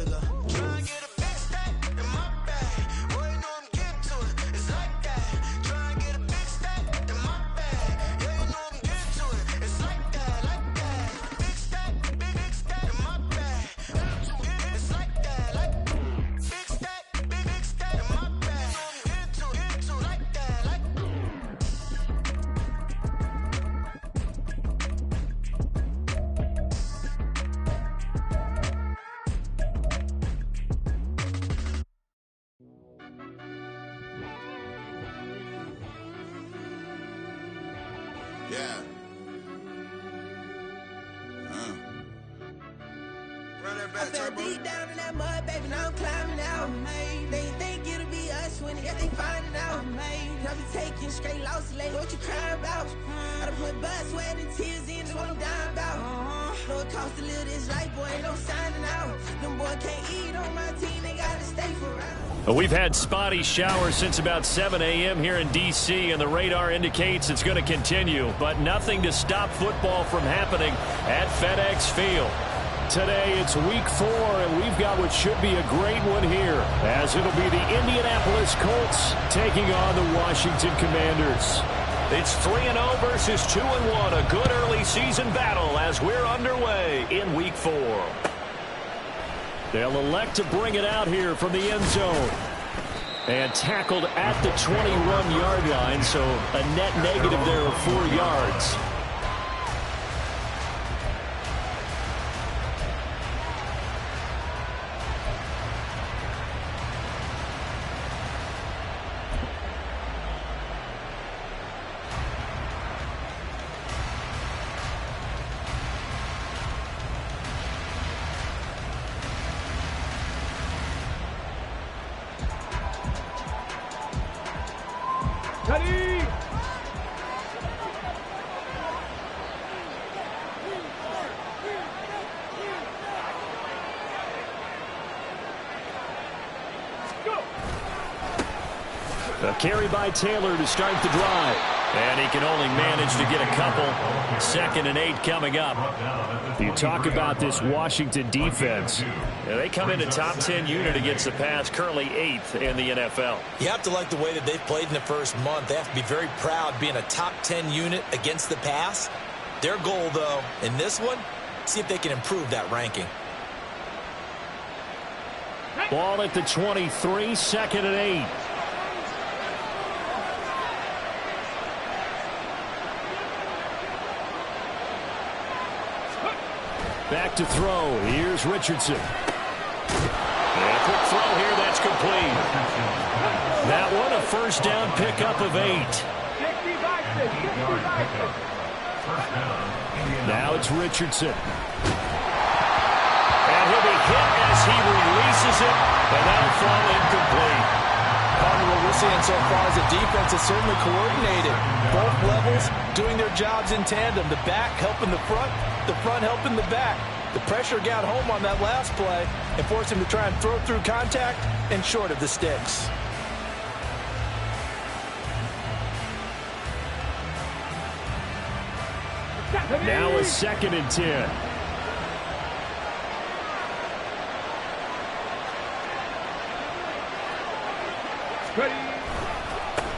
nigga. Tryna get a big stack in my bag. Boy, you know I'm getting to it. It's like that. Tryna get a big stack in my bag. Yeah, you know I'm getting to it. It's like that, like that. Big stack in my bag. It's like that, like big stack in my bag. You know I'm getting to it, like that, like. Yeah. Run that I back, fell turbo. deep down in that mud, baby, now I'm climbing out. They think it'll be us when they finding out. I be taking straight losses, like what you crying about? I done put blood, sweat, and tears in, that's what I'm dying about. Know it costs to live this life, boy, ain't no signing out. Them boy can't eat on my team, they gotta stay for round. We've had spotty showers since about 7 a.m. here in D.C., and the radar indicates it's going to continue, but nothing to stop football from happening at FedEx Field. Today, it's week 4, and we've got what should be a great one here, as it'll be the Indianapolis Colts taking on the Washington Commanders. It's 3-0 versus 2-1, a good early season battle as we're underway in week 4. They'll elect to bring it out here from the end zone. And tackled at the 21-yard line, so a net negative there of 4 yards. A carry by Taylor to start the drive. And he can only manage to get a couple. 2nd and 8 coming up. You talk about this Washington defense. Yeah, they come into top 10 unit against the pass, currently 8th in the NFL. You have to like the way that they've played in the first month. They have to be very proud being a top 10 unit against the pass. Their goal, though, in this one, see if they can improve that ranking. Ball at the 23, 2nd and 8. Back to throw. Here's Richardson. And a quick throw here. That's complete. That one a first down pickup of 8. Now it's Richardson. And he'll be hit as he releases it. And that'll fall incomplete. What we're seeing so far is the defense is certainly coordinated. Both levels doing their jobs in tandem. The back helping the front helping the back. The pressure got home on that last play and forced him to try and throw through contact and short of the sticks. Now a 2nd and 10.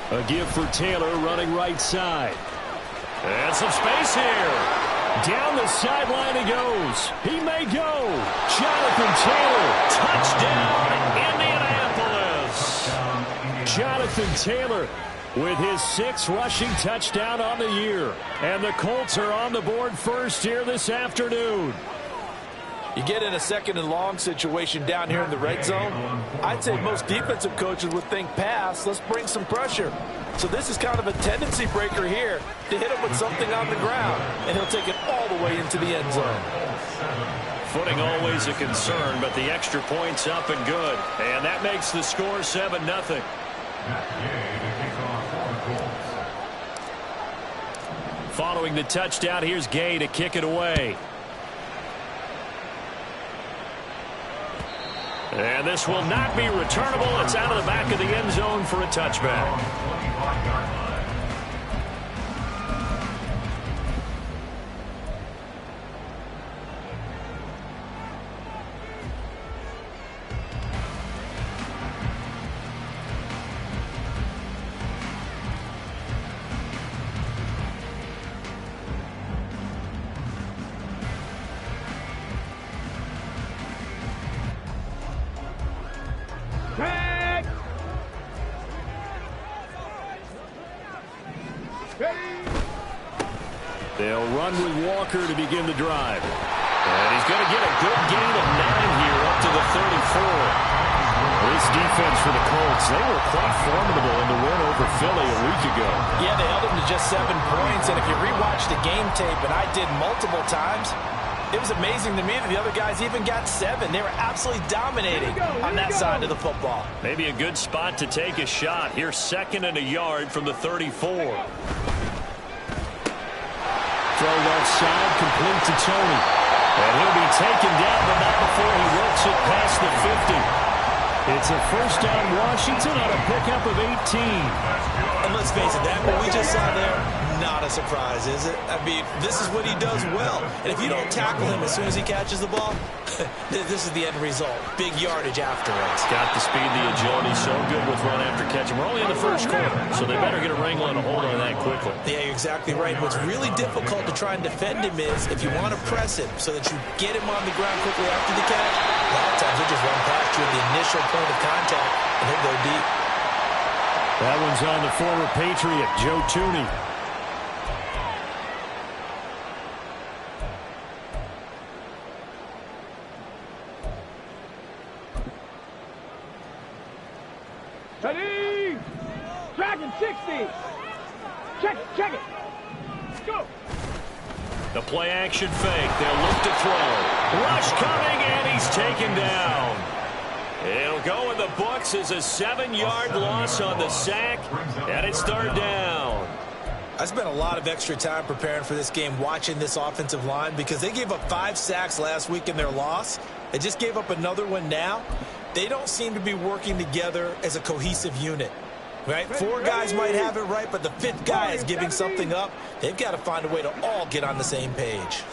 A give for Taylor running right side. And some space here. Down the sideline he goes. He may go. Jonathan Taylor. Touchdown, Indianapolis. Jonathan Taylor with his 6th rushing touchdown on the year. And the Colts are on the board first here this afternoon. You get in a 2nd and long situation down here in the red zone. I'd say most defensive coaches would think pass. Let's bring some pressure. So this is kind of a tendency breaker here to hit him with something on the ground. And he'll take it all the way into the end zone. Footing always a concern, but the extra point's up and good. And that makes the score 7-0. Following the touchdown, here's Gay to kick it away. And this will not be returnable. It's out of the back of the end zone for a touchback. run with Walker to begin the drive. And he's going to get a good gain of 9 here up to the 34. This defense for the Colts, they were quite formidable in the win over Philly a week ago. Yeah, they held them to just 7 points. And if you rewatch the game tape, and I did multiple times, it was amazing to me that the other guys even got 7. They were absolutely dominating on that side of the football. Maybe a good spot to take a shot. Here's 2nd and a yard from the 34. Throw left side, complete to Tony. And he'll be taken down, but not before he works it past the 50. It's a first down Washington on a pickup of 18. And let's face it, that what we just saw there, not a surprise, is it? I mean, this is what he does well. And if you don't tackle him as soon as he catches the ball, this is the end result. Big yardage afterwards. Got the speed, the agility, so good with run after catch. And we're only in the first quarter, so they better get a wrangle and a hold on that quickly. Yeah, you're exactly right. What's really difficult to try and defend him is if you want to press him so that you get him on the ground quickly after the catch, a lot of times he'll just run past you at the initial point of contact, and he'll go deep. That one's on the former Patriot, Joe Tooney. Ready? Dragon 60. Check it. Go. The play action fake. They'll look to throw. Rush coming, and he's taken down. It'll go in the books as a 7-yard loss on the sack, and it's 3rd down. I spent a lot of extra time preparing for this game watching this offensive line because they gave up 5 sacks last week in their loss. They just gave up another one now. They don't seem to be working together as a cohesive unit. Right? 4 guys might have it right, but the 5th guy is giving something up. They've got to find a way to all get on the same page.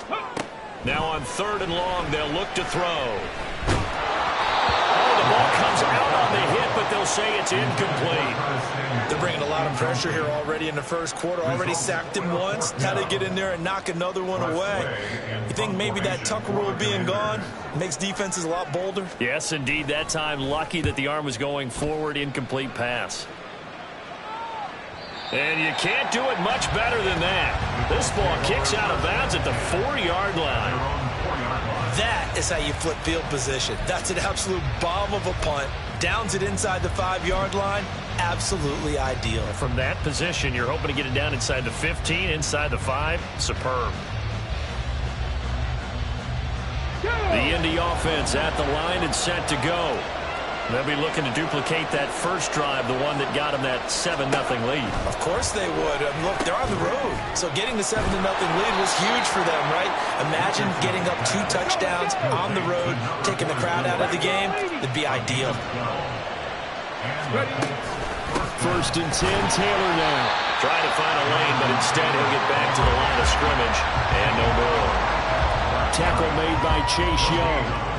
Now on 3rd and long, they'll look to throw. The ball comes out on the hit, but they'll say it's incomplete. They're bringing a lot of pressure here already in the first quarter. Already sacked him once. Now they get in there and knock another one away. You think maybe that Tucker rule being gone makes defenses a lot bolder? Yes, indeed. That time, lucky that the arm was going forward. Incomplete pass. And you can't do it much better than that. This ball kicks out of bounds at the 4-yard line. That is how you flip field position. That's an absolute bomb of a punt. Downs it inside the 5-yard line. Absolutely ideal. From that position, you're hoping to get it down inside the 15, inside the 5. Superb. The Indy offense at the line and set to go. They'll be looking to duplicate that first drive, the one that got them that 7-0 lead. Of course they would. Look, they're on the road. So getting the 7-0 lead was huge for them, right? Imagine getting up 2 touchdowns on the road, taking the crowd out of the game. It'd be ideal. 1st and 10, Taylor now. Trying to find a lane, but instead he'll get back to the line of scrimmage. And no more. Tackle made by Chase Young.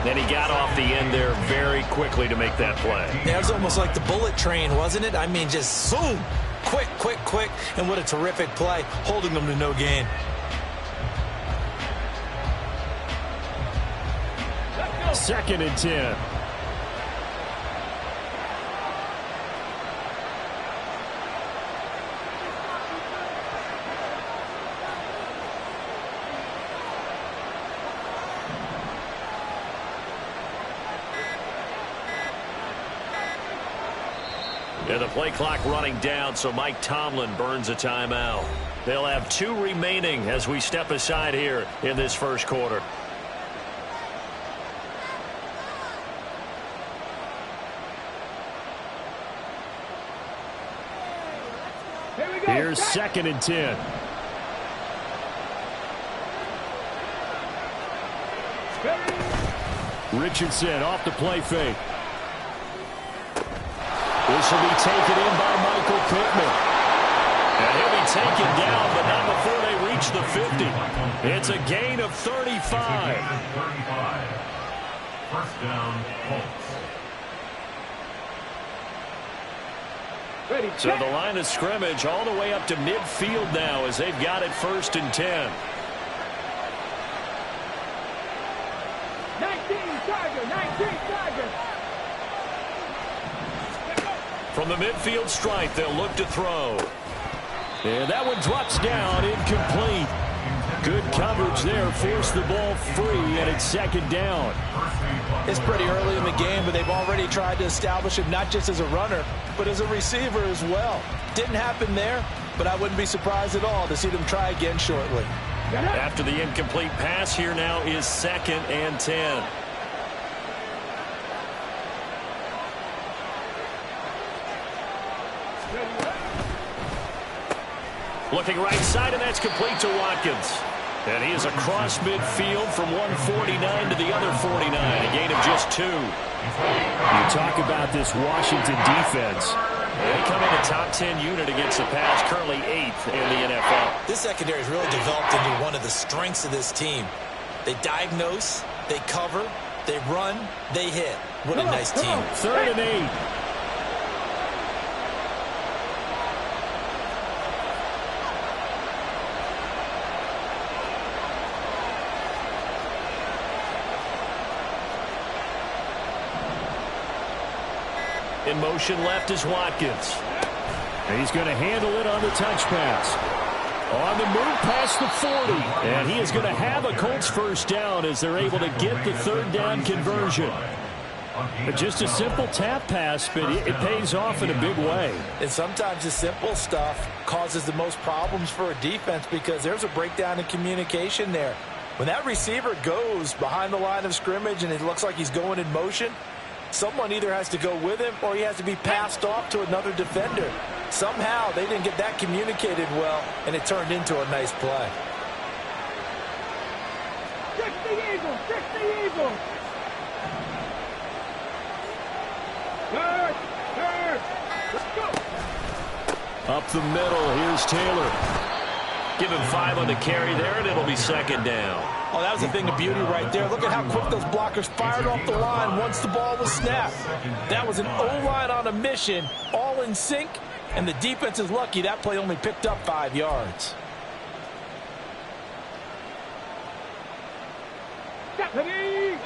Then he got off the end there very quickly to make that play. Yeah, it was almost like the bullet train, wasn't it? I mean, just zoom. Quick. And what a terrific play, holding them to no gain. Second and 10. And the play clock running down, so Mike Tomlin burns a timeout. They'll have 2 remaining as we step aside here in this first quarter. Here's 2nd and 10. Richardson off the play fake. This will be taken in by Michael Pittman. And he'll be taken down, but not before they reach the 50. It's a gain of 35. First down, Colts. So the line of scrimmage all the way up to midfield now as they've got it 1st and 10. 19 Tiger. From the midfield stripe, they'll look to throw. And that one drops down, incomplete. coverage there forced the ball free, and it's second down. It's pretty early in the game, but they've already tried to establish him not just as a runner, but as a receiver as well. Didn't happen there, but I wouldn't be surprised at all to see them try again shortly. After the incomplete pass, here now is 2nd and 10. Looking right side, and that's complete to Watkins. And he is across midfield from 149 to the other 49, a gain of just 2. You talk about this Washington defense. They come in a top 10 unit against the pass, currently 8th in the NFL. This secondary has really developed into one of the strengths of this team. They diagnose, they cover, they run, they hit. What a nice team. 3rd and 8. In motion left is Watkins. He's going to handle it on the touch pass. On the move past the 40. And he is going to have a Colts first down as they're able to get the 3rd down conversion. But just a simple tap pass, but it pays off in a big way. And sometimes the simple stuff causes the most problems for a defense because there's a breakdown in communication there. When that receiver goes behind the line of scrimmage and it looks like he's going in motion, someone either has to go with him or he has to be passed off to another defender. Somehow they didn't get that communicated well, and it turned into a nice play. Trick the Eagles! Trick the Eagles! Third! Let's go! Up the middle, here's Taylor. Give him 5 on the carry there, and it'll be 2nd down. Oh, that was a thing of beauty right there. Look at how quick those blockers fired off the line once the ball was snapped. That was an O-line on a mission, all in sync, and the defense is lucky that play only picked up 5 yards. Ready?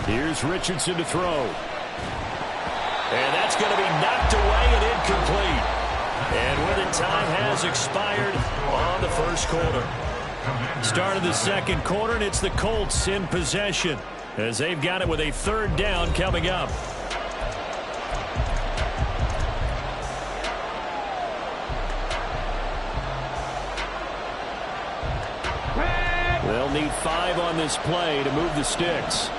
Here's Richardson to throw. And that's going to be knocked away and incomplete. And with it, time has expired on the first quarter. Start of the second quarter, and it's the Colts in possession as they've got it with a 3rd down coming up. They'll need 5 on this play to move the sticks.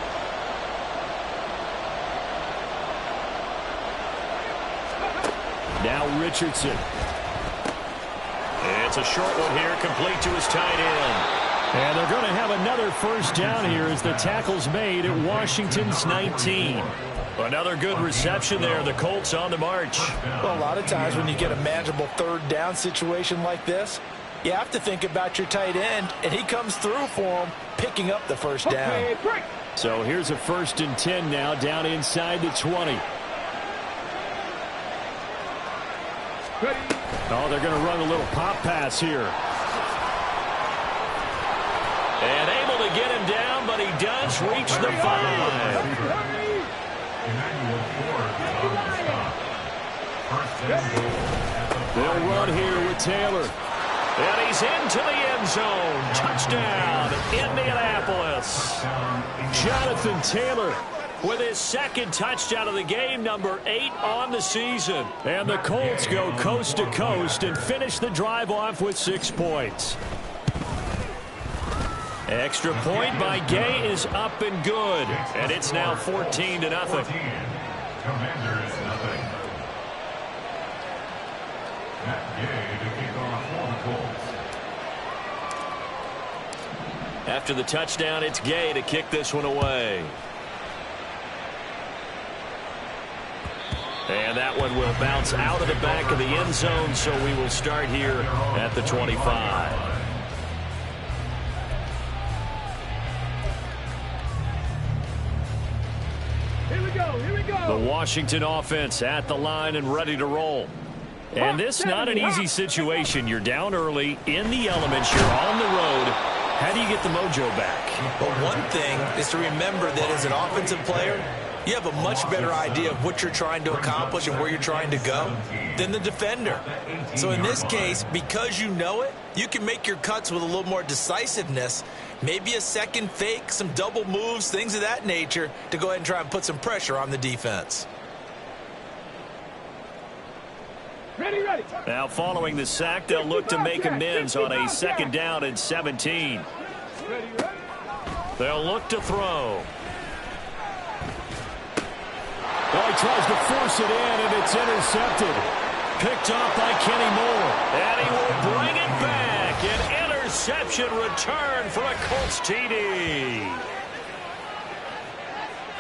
Now Richardson. It's a short one here, complete to his tight end. And they're going to have another first down here as the tackle's made at Washington's 19. Another good reception there. The Colts on the march. Well, a lot of times when you get a manageable 3rd down situation like this, you have to think about your tight end, and he comes through for him, picking up the first down. So here's a 1st and 10 now, down inside the 20. Oh, they're going to run a little pop pass here. And able to get him down, but he does reach the 5. They'll run here with Taylor. And he's into the end zone. Touchdown, Indianapolis. Jonathan Taylor with his 2nd touchdown of the game, number 8 on the season. And the Colts go coast to coast and finish the drive off with 6 points. Extra point by Gay is up and good. And it's now 14-0. Commanders nothing. Matt Gay to kick off for the Colts. After the touchdown, it's Gay to kick this one away. And that one will bounce out of the back of the end zone, so we will start here at the 25. Here we go. The Washington offense at the line and ready to roll. And this not an easy situation. You're down early, in the elements, you're on the road. How do you get the mojo back? But one thing is to remember that as an offensive player, you have a much better idea of what you're trying to accomplish and where you're trying to go than the defender. So in this case, because you know it, you can make your cuts with a little more decisiveness, maybe a second fake, some double moves, things of that nature, to go ahead and try and put some pressure on the defense. Ready, ready. Now following the sack, they'll look to make amends on a 2nd down and 17. Ready, ready. They'll look to throw. Oh, he tries to force it in, and it's intercepted. Picked off by Kenny Moore. And he will bring it back. An interception return for a Colts TD.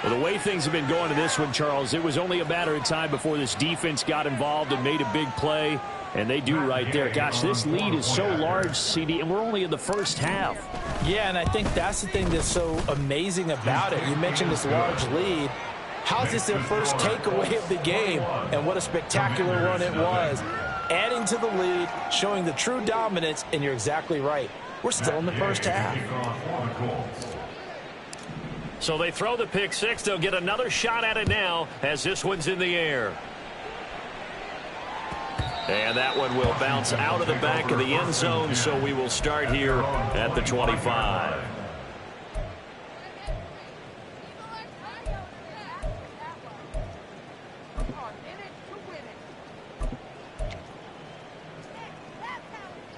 Well, the way things have been going to this one, Charles, it was only a matter of time before this defense got involved and made a big play. And they do right there. Gosh, this lead is so large, CD, and we're only in the first half. Yeah, and I think that's the thing that's so amazing about it. You mentioned this large lead. How's this their first takeaway of the game? And what a spectacular run it was. Adding to the lead, showing the true dominance, and you're exactly right. We're still in the first half. So they throw the pick six. They'll get another shot at it now as this one's in the air. And that one will bounce out of the back of the end zone, so we will start here at the 25.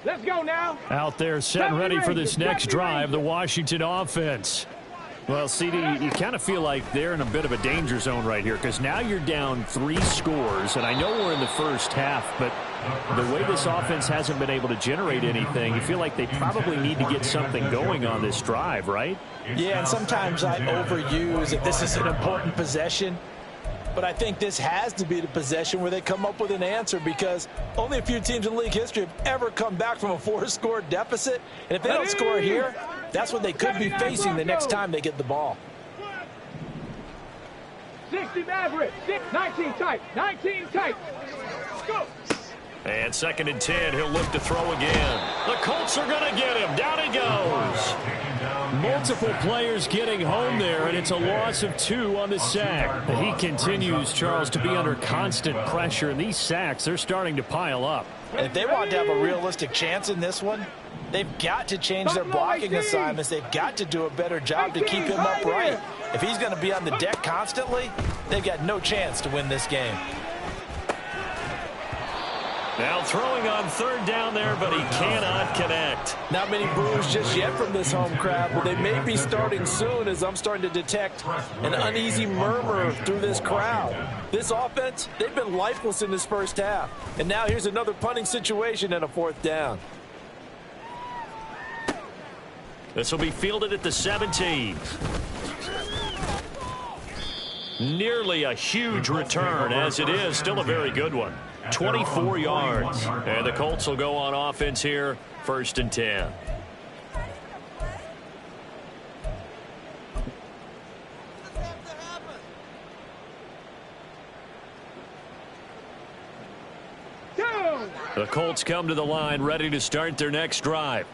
Let's go now. Out there set and ready for this next drive, the Washington offense. Well, CD, you kind of feel like they're in a bit of a danger zone right here because now you're down 3 scores, and I know we're in the first half, but the way this offense hasn't been able to generate anything, you feel like they probably need to get something going on this drive, right? Yeah, and sometimes I overuse if this is an important possession, but I think this has to be the possession where they come up with an answer because only a few teams in league history have ever come back from a 4-score deficit, and if they don't score here, that's what they could be facing the next time they get the ball. 60 Maverick. 19 tight. 19 tight. Go. And 2nd and 10, he'll look to throw again. The Colts are going to get him. Down he goes. Multiple players getting home there, and it's a loss of 2 on the sack. He continues, Charles, to be under constant pressure, and these sacks, they're starting to pile up. And if they want to have a realistic chance in this one, they've got to change their blocking assignments. They've got to do a better job to keep him upright. If he's going to be on the deck constantly, they've got no chance to win this game. Now throwing on 3rd down there, but he cannot connect. Not many boos just yet from this home crowd, but they may be starting soon as I'm starting to detect an uneasy murmur through this crowd. This offense, they've been lifeless in this first half. And now here's another punting situation and a 4th down. This will be fielded at the 17. Nearly a huge return, as it is still a very good one. 24 yards. And the Colts will go on offense here, 1st and 10. The Colts come to the line ready to start their next drive.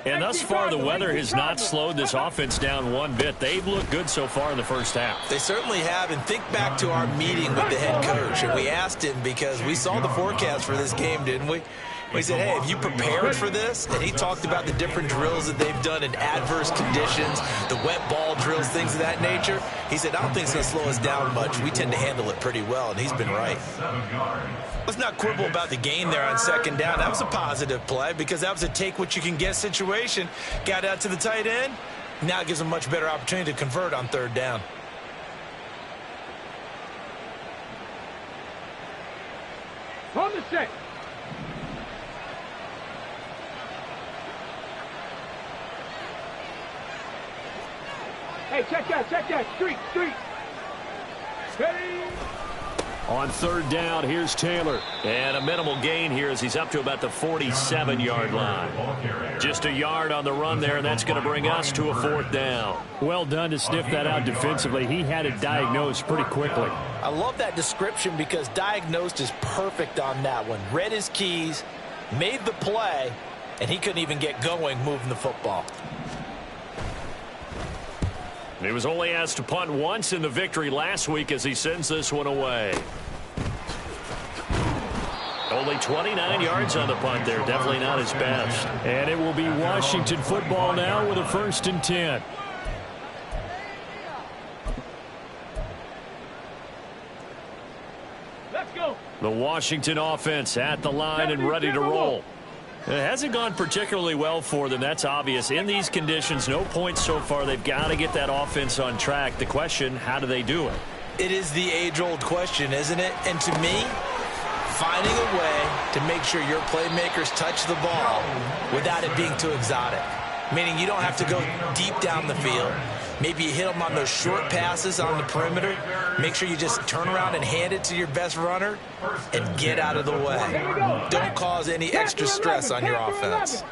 And thus far, the weather has not slowed this offense down one bit. They've looked good so far in the first half. They certainly have, and think back to our meeting with the head coach, and we asked him because we saw the forecast for this game, didn't we? We said, hey, have you prepared for this? And he talked about the different drills that they've done in adverse conditions, the wet ball drills, things of that nature. He said, I don't think it's going to slow us down much. We tend to handle it pretty well, and he's been right. Let's not quibble about the gain there on 2nd down. That was a positive play because that was a take-what-you-can-get situation. Got out to the tight end. Now it gives them a much better opportunity to convert on 3rd down. On the set. Hey, check that. Street. Ready. On 3rd down, here's Taylor. And a minimal gain here as he's up to about the 47-yard line. Just a yard on the run there, and that's going to bring us to a 4th down. Well done to sniff that out defensively. He had it diagnosed pretty quickly. I love that description because diagnosed is perfect on that one. Read his keys, made the play, and he couldn't even get going moving the football. He was only asked to punt once in the victory last week as he sends this one away. Only 29 yards on the punt there. Definitely not his best. And it will be Washington football now with a 1st and 10. Let's go. The Washington offense at the line and ready to roll. It hasn't gone particularly well for them. That's obvious. In these conditions, no points so far. They've got to get that offense on track. The question, how do they do it? It is the age-old question, isn't it? And to me, finding a way to make sure your playmakers touch the ball without it being too exotic. Meaning you don't have to go deep down the field. Maybe you hit them on those short passes on the perimeter. Make sure you just turn around and hand it to your best runner and get out of the way. Don't cause any extra stress on your offense.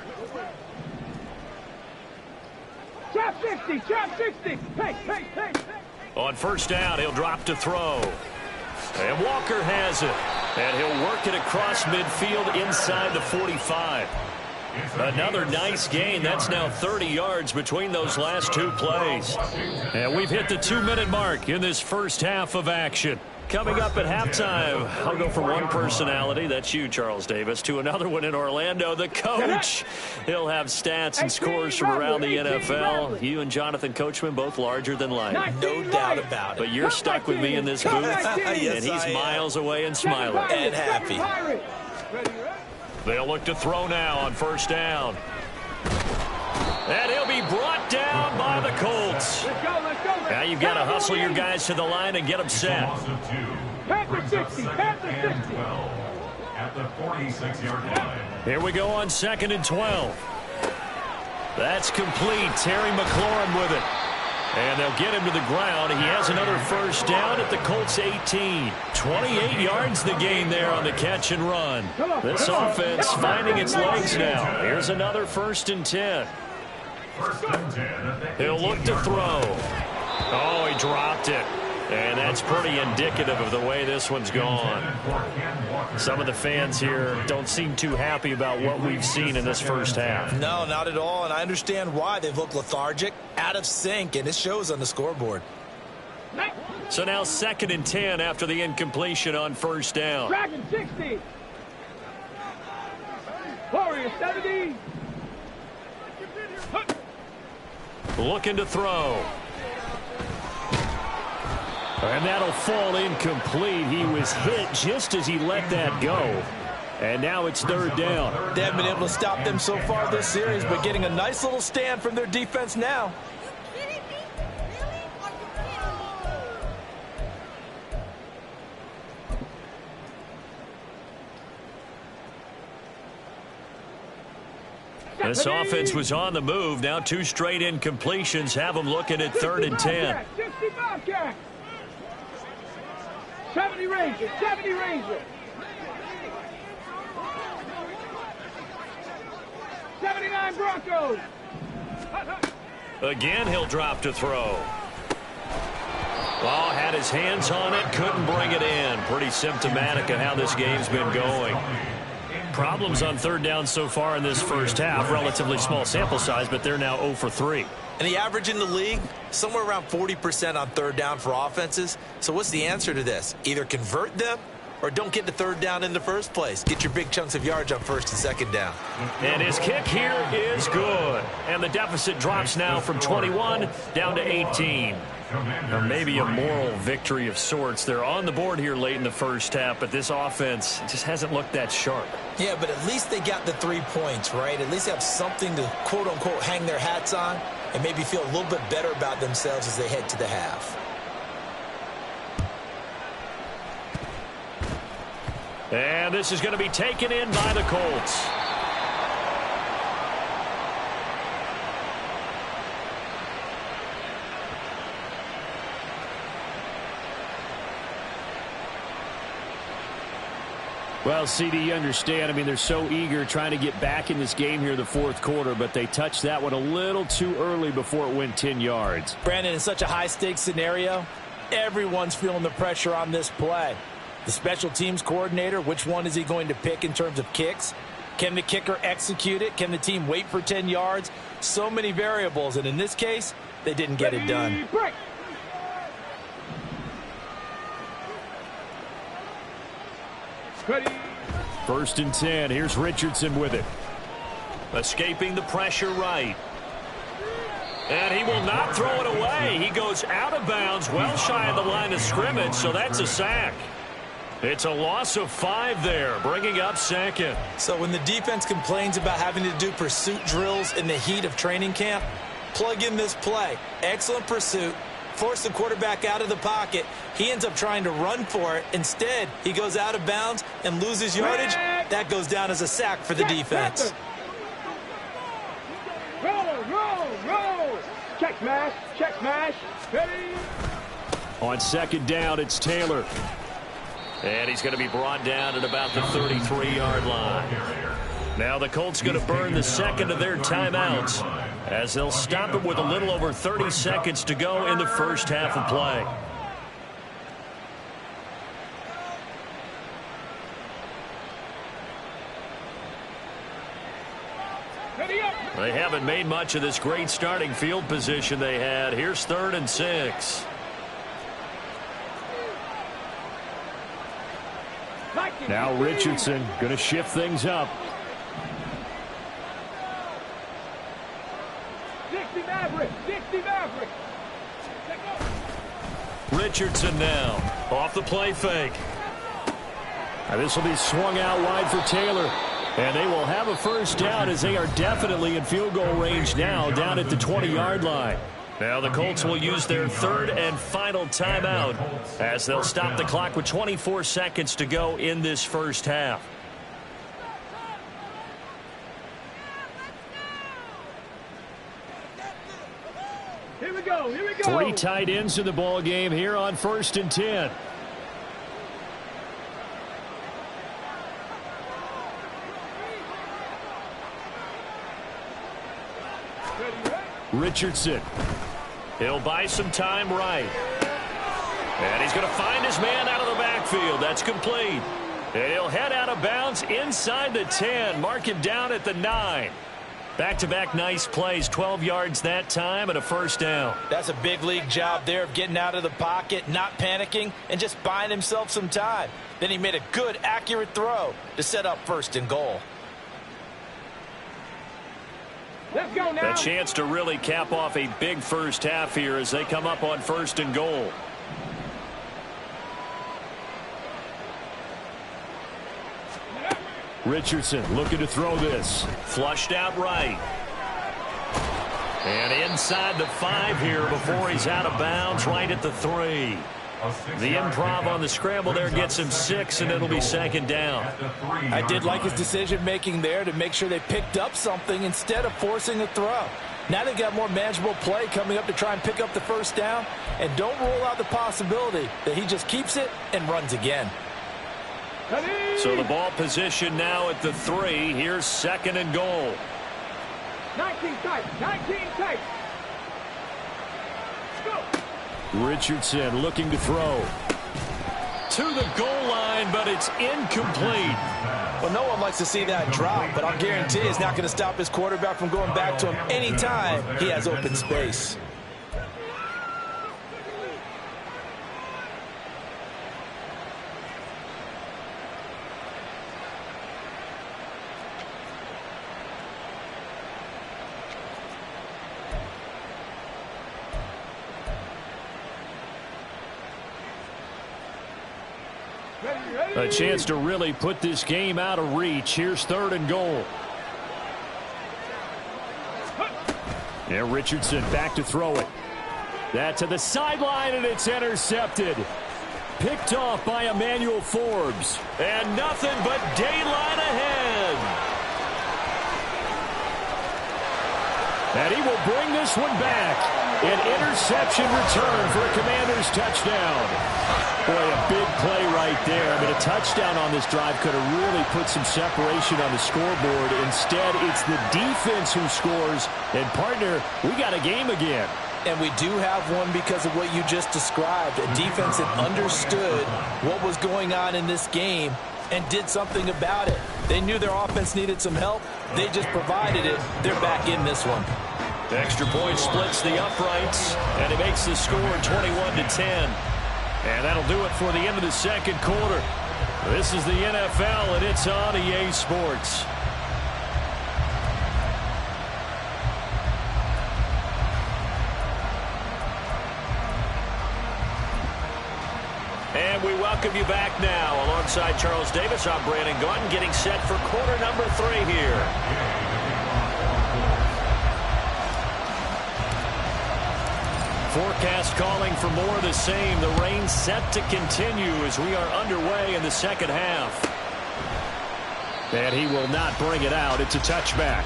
Trap 60, trap 60. Hey. On 1st down, he'll drop to throw. And Walker has it. And he'll work it across midfield inside the 45. Another nice gain. That's now 30 yards between those last 2 plays. And we've hit the 2-minute mark in this first half of action. Coming up at halftime, I'll go from one personality, that's you, Charles Davis, to another one in Orlando, the coach. He'll have stats and scores from around the NFL. You and Jonathan Coachman, both larger than life. No doubt about it. But you're stuck with me in this booth, Yes, and he's miles away and smiling. And happy. They'll look to throw now on 1st down. And he'll be brought down by the Colts. Let's go. Now you've got to hustle your guys to the line and get them set. Panther 60, Panther 60. At the 46-yard line. Here we go on 2nd and 12. That's complete. Terry McLaurin with it. And they'll get him to the ground. He has another 1st down at the Colts 18. 28 yards the gain there on the catch and run. This offense finding its legs now. Here's another 1st and 10. He'll look to throw. Oh, he dropped it. And that's pretty indicative of the way this one's gone. Some of the fans here don't seem too happy about what we've seen in this first half. No, not at all, and I understand why. They've looked lethargic, out of sync, and it shows on the scoreboard. So now 2nd and 10 after the incompletion on 1st down. Dragon 60. Warrior 70. Looking to throw. And that'll fall incomplete. He was hit just as he let that go. And now it's 3rd down. They haven't been able to stop them so far this series, but getting a nice little stand from their defense now. This offense was on the move. Now 2 straight incompletions have them looking at 3rd and 10. 60 Bobcat. 70 Ranger, 70 Ranger. 79 Broncos. Again, he'll drop to throw. Well, had his hands on it, couldn't bring it in. Pretty symptomatic of how this game's been going. Problems on 3rd down so far in this first half. Relatively small sample size, but they're now 0 for 3. And the average in the league, somewhere around 40% on 3rd down for offenses. So what's the answer to this? Either convert them or don't get to 3rd down in the first place. Get your big chunks of yards on 1st and 2nd down. And his kick here is good. And the deficit drops now from 21 down to 18. Or maybe a moral victory of sorts. They're on the board here late in the first half, but this offense just hasn't looked that sharp. Yeah, but at least they got the 3 points, right? At least they have something to, quote-unquote, hang their hats on and maybe feel a little bit better about themselves as they head to the half. And this is going to be taken in by the Colts. Well, CD, you understand. I mean, they're so eager trying to get back in this game here in the 4th quarter, but they touched that one a little too early before it went 10 yards. Brandon, in such a high-stakes scenario, everyone's feeling the pressure on this play. The special teams coordinator, which one is he going to pick in terms of kicks? Can the kicker execute it? Can the team wait for 10 yards? So many variables, and in this case, they didn't get it done. Break. Ready. 1st and 10. Here's Richardson with it. Escaping the pressure right. And he will not throw it away. He goes out of bounds, well shy of the line of scrimmage, so that's a sack. It's a loss of 5 there, bringing up 2nd. So when the defense complains about having to do pursuit drills in the heat of training camp, plug in this play. Excellent pursuit. Force the quarterback out of the pocket. He ends up trying to run for it. Instead, he goes out of bounds and loses yardage. That goes down as a sack for the defense. Roll. Check smash. Ready. On 2nd down, it's Taylor. And he's going to be brought down at about the 33-yard line. Now the Colts going to burn the 2nd of their timeouts as they'll stop it with a little over 30 seconds to go in the first half of play. They haven't made much of this great starting field position they had. Here's 3rd and 6. Now Richardson going to shift things up. 60 Maverick. Richardson now off the play fake. And this will be swung out wide for Taylor. And they will have a first down as they are definitely in field goal range now down at the 20-yard line. Now the Colts will use their 3rd and final timeout as they'll stop the clock with 24 seconds to go in this first half. Here we go. 3 tight ends in the ball game here on 1st and 10. Richardson. He'll buy some time right. And he's going to find his man out of the backfield. That's complete. And he'll head out of bounds inside the 10. Mark him down at the 9. Back-to-back nice plays. 12 yards that time and a first down. That's a big league job there of getting out of the pocket, not panicking, and just buying himself some time. Then he made a good, accurate throw to set up 1st and goal. Let's go now. A chance to really cap off a big first half here as they come up on 1st and goal. Richardson looking to throw this. Flushed out right. And inside the 5 here before he's out of bounds right at the 3. The improv on the scramble there gets him 6, and it'll be 2nd down. I did like his decision-making there to make sure they picked up something instead of forcing a throw. Now they've got more manageable play coming up to try and pick up the first down, and don't rule out the possibility that he just keeps it and runs again. So the ball position now at the 3. Here's 2nd and goal. 19 tight. Go. Richardson looking to throw. To the goal line, but it's incomplete. Well, no one likes to see that drop, but I'll guarantee it's not going to stop his quarterback from going back to him anytime he has open space. A chance to really put this game out of reach. Here's 3rd and goal. Yeah, Richardson back to throw it. That to the sideline, and it's intercepted. Picked off by Emmanuel Forbes. And nothing but daylight ahead. And he will bring this one back. An interception return for a Commanders touchdown. Boy, a big play right there. I mean, a touchdown on this drive could have really put some separation on the scoreboard. Instead, it's the defense who scores. And, partner, we got a game again. And we do have one because of what you just described. A defense that understood what was going on in this game and did something about it. They knew their offense needed some help. They just provided it. They're back in this one. The extra point splits the uprights, and it makes the score 21-10. And that'll do it for the end of the second quarter. This is the NFL, and it's on EA Sports. And we welcome you back now. Alongside Charles Davis, I'm Brandon Gaudin, getting set for quarter number 3 here. Forecast calling for more of the same. The rain set to continue as we are underway in the second half. And he will not bring it out. It's a touchback.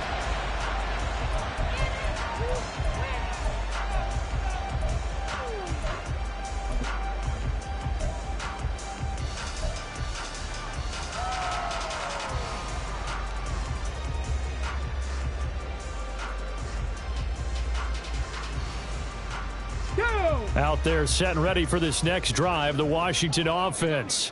Out there set and ready for this next drive, the Washington offense.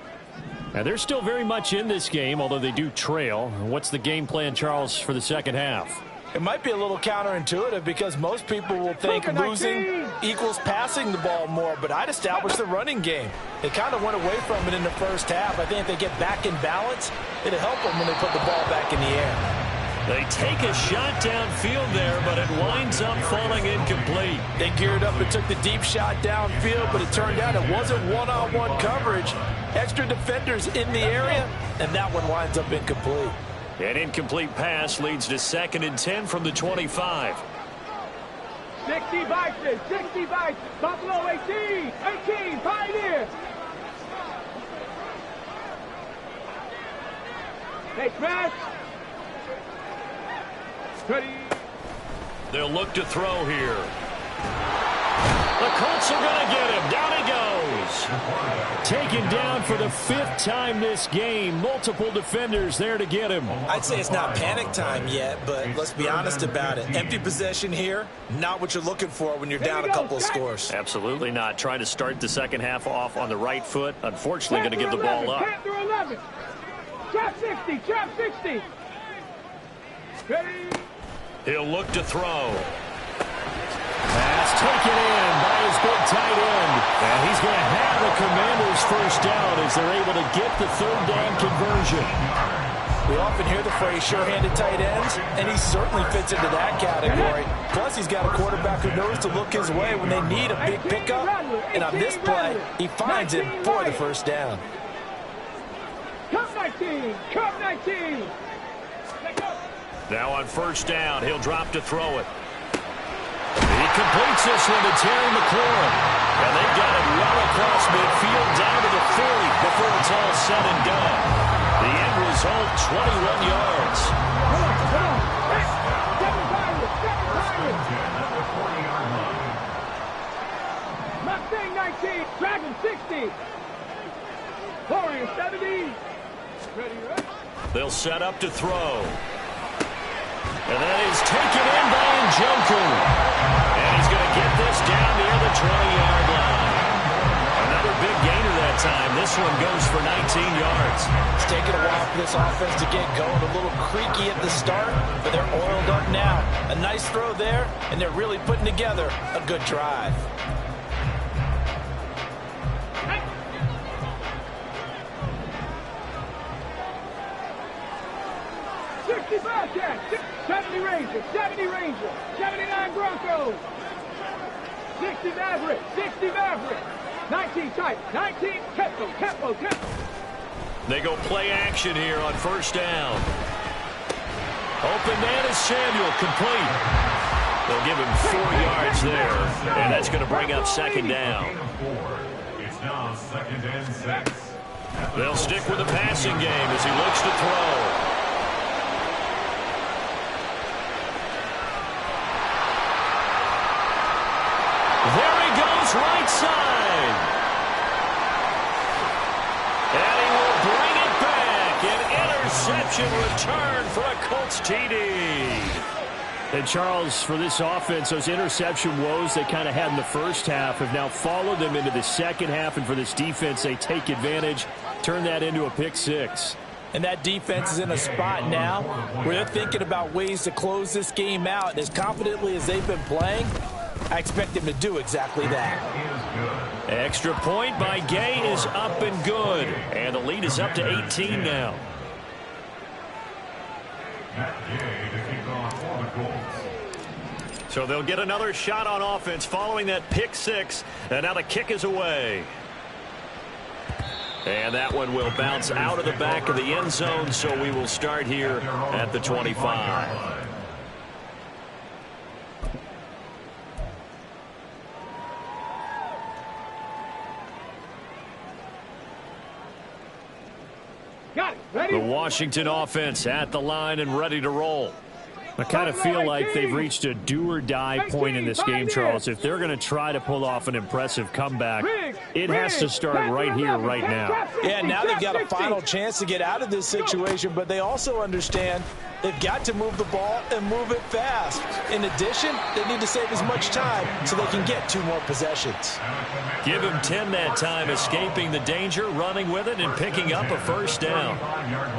Now, they're still very much in this game, although they do trail. What's the game plan, Charles, for the second half? It might be a little counterintuitive because most people will think losing equals passing the ball more, but I'd establish the running game. They kind of went away from it in the first half. I think if they get back in balance, it'll help them when they put the ball back in the air. They take a shot downfield there, but it winds up falling incomplete. They geared up and took the deep shot downfield, but it turned out it wasn't one-on-one coverage. Extra defenders in the area, and that one winds up incomplete. An incomplete pass leads to 2nd and 10 from the 25. 60 Vikings, 60 Vikings, Buffalo 18, 18, Pioneer. Hey, smash. Ready. They'll look to throw here. The Colts are going to get him. Down he goes. Taken down for the 5th time this game. Multiple defenders there to get him. I'd say it's not panic time yet, but let's be honest about it. Empty possession here, not what you're looking for when you're down a couple of scores. Absolutely not. Trying to start the second half off on the right foot. Unfortunately, going to give the ball up. 10 through 11. Trap 60, trap 60. Ready. He'll look to throw. Pass taken in by his big tight end. And he's going to have the Commanders' first down as they're able to get the 3rd down conversion. We often hear the phrase sure-handed tight ends, and he certainly fits into that category. Plus, he's got a quarterback who knows to look his way when they need a big pickup. And on this play, he finds it for the first down. Come 19, come 19. Now on first down, he'll drop to throw it. He completes this one to Terry McLaurin. And they got it well across midfield down to the 40 before it's all said and done. The end result, 21 yards. Mustang 19, Dragon 60. Warrior 70. Ready. They'll set up to throw. And that is taken in by Njoku. And he's going to get this down near the 20-yard line. Another big gainer that time. This one goes for 19 yards. It's taken a while for this offense to get going. A little creaky at the start, but they're oiled up now. A nice throw there, and they're really putting together a good drive. Bearcat, 70 Ranger, 70 Ranger, 79 Broncos, 60 Maverick, 60 Maverick, 19 Type, 19 Tempo. They go play action here on first down. Open man is Samuel, complete. They'll give him 4 yards there, and that's going to bring up 2nd down. It's now 2nd and 6. They'll stick with the passing game as he looks to throw. There he goes, right side. And he will bring it back. An interception return for a Colts TD. And Charles, for this offense, those interception woes they kind of had in the first half have now followed them into the second half. And for this defense, they take advantage, turn that into a pick 6. And that defense is in a spot now where they're thinking about ways to close this game out. And as confidently as they've been playing, I expect them to do exactly that. Extra point by Gay is up and good. And the lead is up to 18 now. So they'll get another shot on offense following that pick six. And now the kick is away. And that one will bounce out of the back of the end zone, so we will start here at the 25. Got it. Ready? The Washington offense at the line and ready to roll. I kind of feel like they've reached a do-or-die point in this game, Charles. If they're going to try to pull off an impressive comeback, it has to start right here, right now. Yeah, now they've got a final chance to get out of this situation, but they also understand they've got to move the ball and move it fast. In addition, they need to save as much time so they can get 2 more possessions. Give him 10 that time, escaping the danger, running with it, and picking up a first down.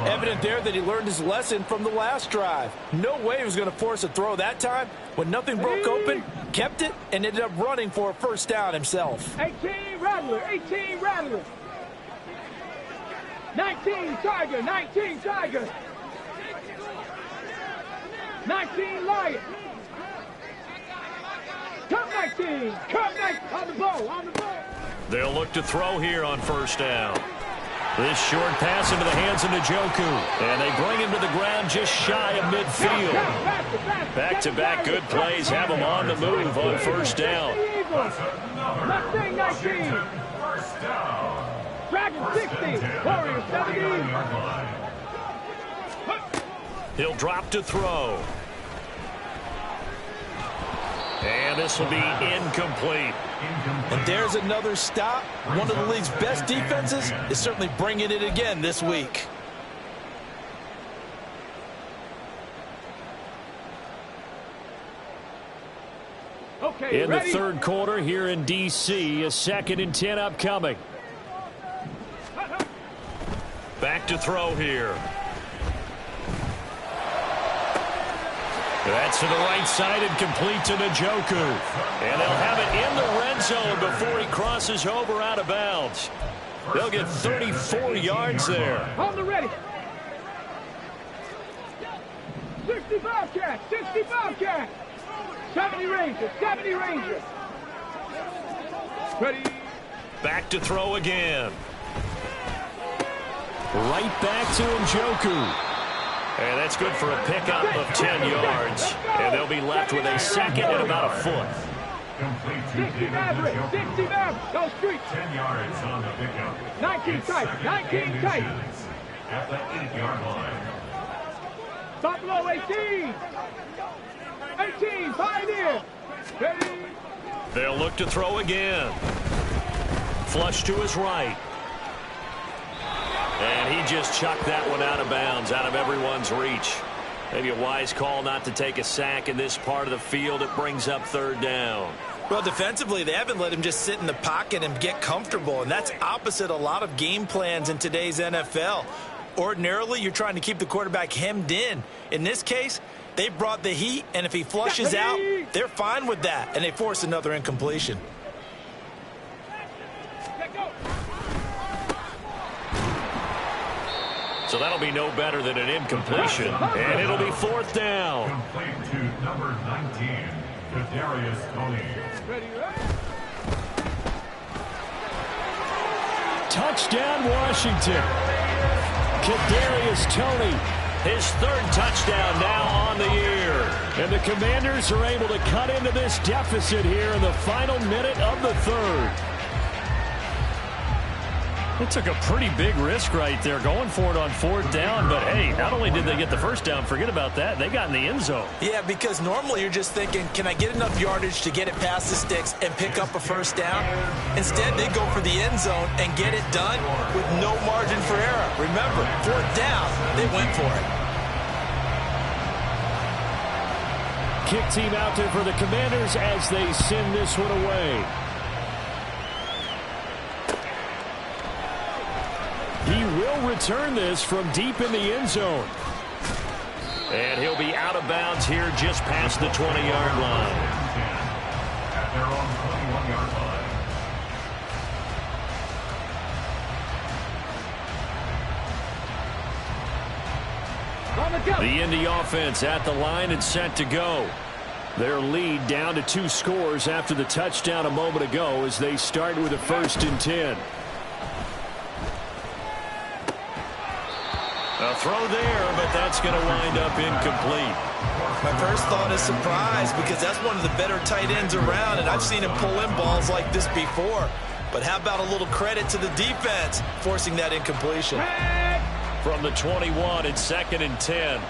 Evident there that he learned his lesson from the last drive. No way he was going to force a throw that time. When nothing broke open, kept it, and ended up running for a first down himself. 18 Rattler, 18 Rattler. 19 Tiger, 19 Tiger. 19 Lion. Come 19, come 19. On the ball, on the ball. They'll look to throw here on first down. This short pass into the hands of Njoku. And they bring him to the ground just shy of midfield. Back-to-back good plays have him on the move on first down. Mustang 19. Dragon 60. Warrior 70. He'll drop to throw. And this will be incomplete. And there's another stop. One of the league's best defenses is certainly bringing it again this week. Okay, in ready? the third quarter here in D.C., a 2nd and 10 upcoming. Back to throw here. That's to the right side and complete to Njoku. And they'll have it in the red zone before he crosses over out of bounds. They'll get 34 yards there. On the ready. 65 catch, 65 catch. 70 Rangers, 70 Rangers. Ready. Back to throw again. Right back to Njoku. And that's good for a pickup of 10 yards. And they'll be left with a 2nd and about a foot. 60 Maverick, 60 Maverick. Go street. 10 yards on the pickup. 19 tight, 19 tight. At the 8-yard line. Buffalo 18. 18, Pioneer. Ready. They'll look to throw again. Flush to his right. And he just chucked that one out of bounds, out of everyone's reach. Maybe a wise call not to take a sack in this part of the field. It brings up 3rd down. Well, defensively, they haven't let him just sit in the pocket and get comfortable, and that's opposite a lot of game plans in today's NFL. Ordinarily, you're trying to keep the quarterback hemmed in. In this case, they brought the heat, and if he flushes out, they're fine with that, and they force another incompletion. So that'll be no better than an incompletion, and it'll be 4th down. Complete to number 19, Kadarius Toney. Touchdown, Washington. Kadarius Toney, his 3rd touchdown now on the year. And the Commanders are able to cut into this deficit here in the final minute of the 3rd. They took a pretty big risk right there, going for it on 4th down. But, hey, not only did they get the first down, forget about that, they got in the end zone. Yeah, because normally you're just thinking, can I get enough yardage to get it past the sticks and pick up a first down? Instead, they go for the end zone and get it done with no margin for error. Remember, 4th down, they went for it. Kick team out there for the Commanders as they send this one away. He will return this from deep in the end zone. And he'll be out of bounds here just past the 20-yard line. At their own 21-yard line. The Indy offense at the line and set to go. Their lead down to 2 scores after the touchdown a moment ago as they start with a 1st and 10. A throw there, but that's going to wind up incomplete. My first thought is surprise because that's one of the better tight ends around, and I've seen him pull in balls like this before. But how about a little credit to the defense forcing that incompletion? From the 21, it's 2nd and 10.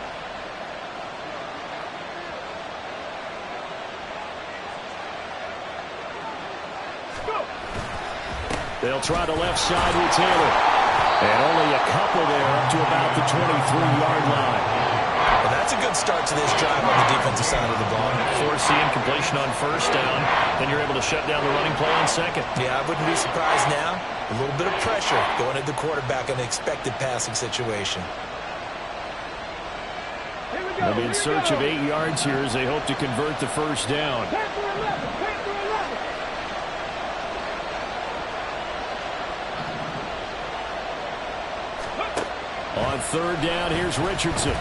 They'll try the left side with Taylor. And only a couple there up to about the 23-yard line. Well, that's a good start to this drive on the defensive side of the ball. Force the incompletion on 1st down. Then you're able to shut down the running play on 2nd. Yeah, I wouldn't be surprised now. A little bit of pressure going at the quarterback in an expected passing situation. They'll be in search of 8 yards here as they hope to convert the 1st down. On 3rd down, here's Richardson.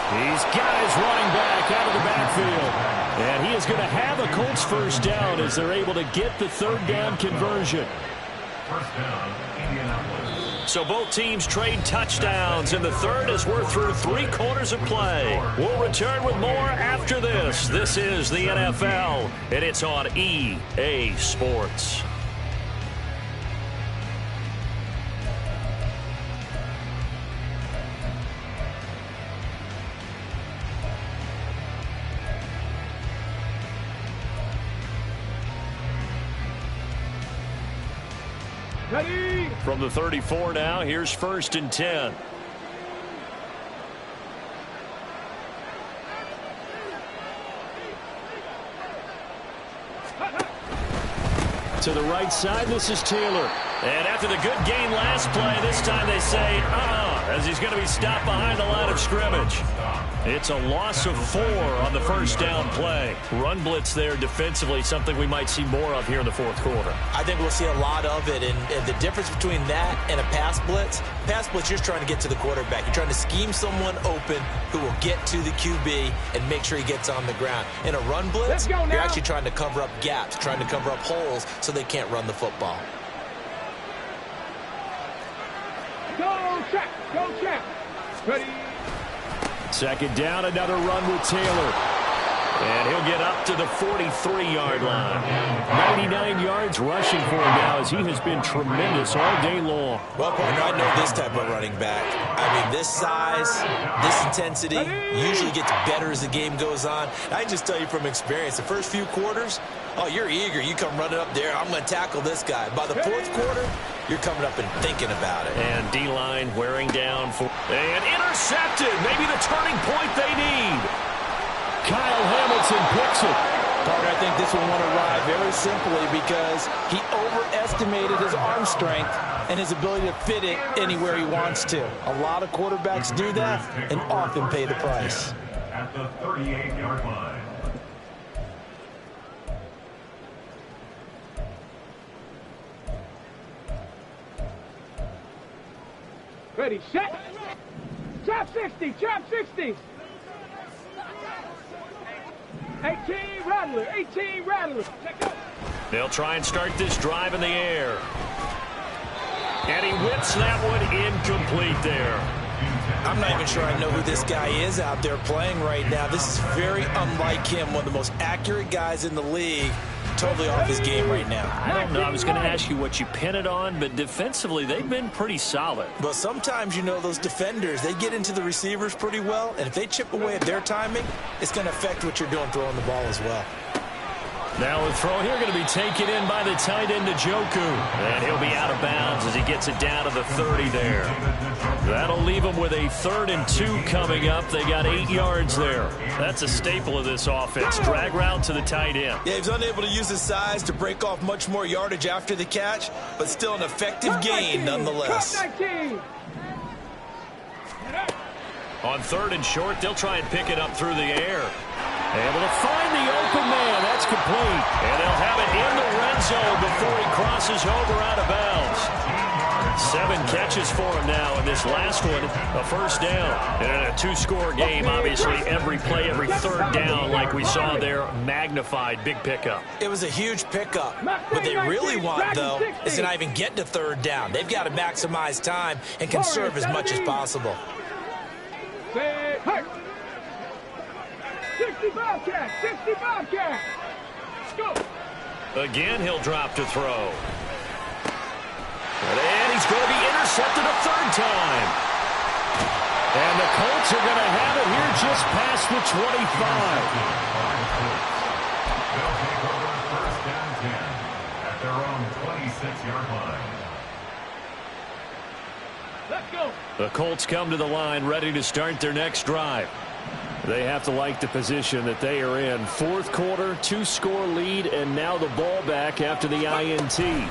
He's got his running back out of the backfield. And he is going to have a Colts 1st down as they're able to get the 3rd down conversion. 1st down, Indianapolis. So both teams trade touchdowns in the 3rd as we're through 3 quarters of play. We'll return with more after this. This is the NFL, and it's on EA Sports. Ready? From the 34 now, here's 1st and 10. To the right side, this is Taylor. And after the good gain last play, this time they say, as he's going to be stopped behind the line of scrimmage. It's a loss of 4 on the 1st down play. Run blitz there defensively, something we might see more of here in the 4th quarter. I think we'll see a lot of it, and the difference between that and a pass blitz, you're just trying to get to the quarterback. You're trying to scheme someone open who will get to the QB and make sure he gets on the ground. In a run blitz, you're actually trying to cover up gaps, trying to cover up holes so they can't run the football. Go check. Ready? 2nd down, another run with Taylor. And he'll get up to the 43-yard line. 99 yards rushing for him now as he has been tremendous all day long. Well, partner, I know this type of running back. I mean, this size, this intensity usually gets better as the game goes on. I can just tell you from experience, the first few quarters, you're eager. You come running up there, I'm going to tackle this guy. By the 4th quarter, you're coming up and thinking about it. And D-line wearing down. And intercepted. Maybe the turning point they need. Kyle Hamilton picks it. Partner, I think this one won't arrive very simply because he overestimated his arm strength and his ability to fit it anywhere he wants to. A lot of quarterbacks do that and often pay the price. At the 38-yard line. Ready, set. Trap 60. 18 Rattler. They'll try and start this drive in the air. And he whips that one incomplete there. I'm not even sure I know who this guy is out there playing right now. This is very unlike him, one of the most accurate guys in the league. Totally off his game right now. I don't know. I was going to ask you what you pin it on, but defensively, they've been pretty solid. But sometimes, those defenders, they get into the receivers pretty well, and if they chip away at their timing, it's going to affect what you're doing throwing the ball as well. Now a throw here going to be taken in by the tight end, Njoku. And he'll be out of bounds as he gets it down to the 30 there. That'll leave him with a 3rd and 2 coming up. They got 8 yards there. That's a staple of this offense. Drag route to the tight end. Yeah, he was unable to use his size to break off much more yardage after the catch, but still an effective gain nonetheless. On 3rd and short, they'll try and pick it up through the air. Able to find the open man. That's complete. And they'll have it in the red zone before he crosses over out of bounds. 7 catches for him now, and this last one, a first down. And in a 2-score game, obviously, every play, every 3rd down, like we saw there, magnified, big pickup. It was a huge pickup. What they really want, though, is to not even get to 3rd down. They've got to maximize time and conserve as much as possible. 65 catch, 65 catch. Go. Again, he'll drop to throw. And he's going to be intercepted a 3rd time. And the Colts are going to have it here just past the 25. They'll take over 1st and 10 at their own 26-yard line. Let's go. The Colts come to the line ready to start their next drive. They have to like the position that they are in. 4th quarter, 2-score lead, and now the ball back after the INT.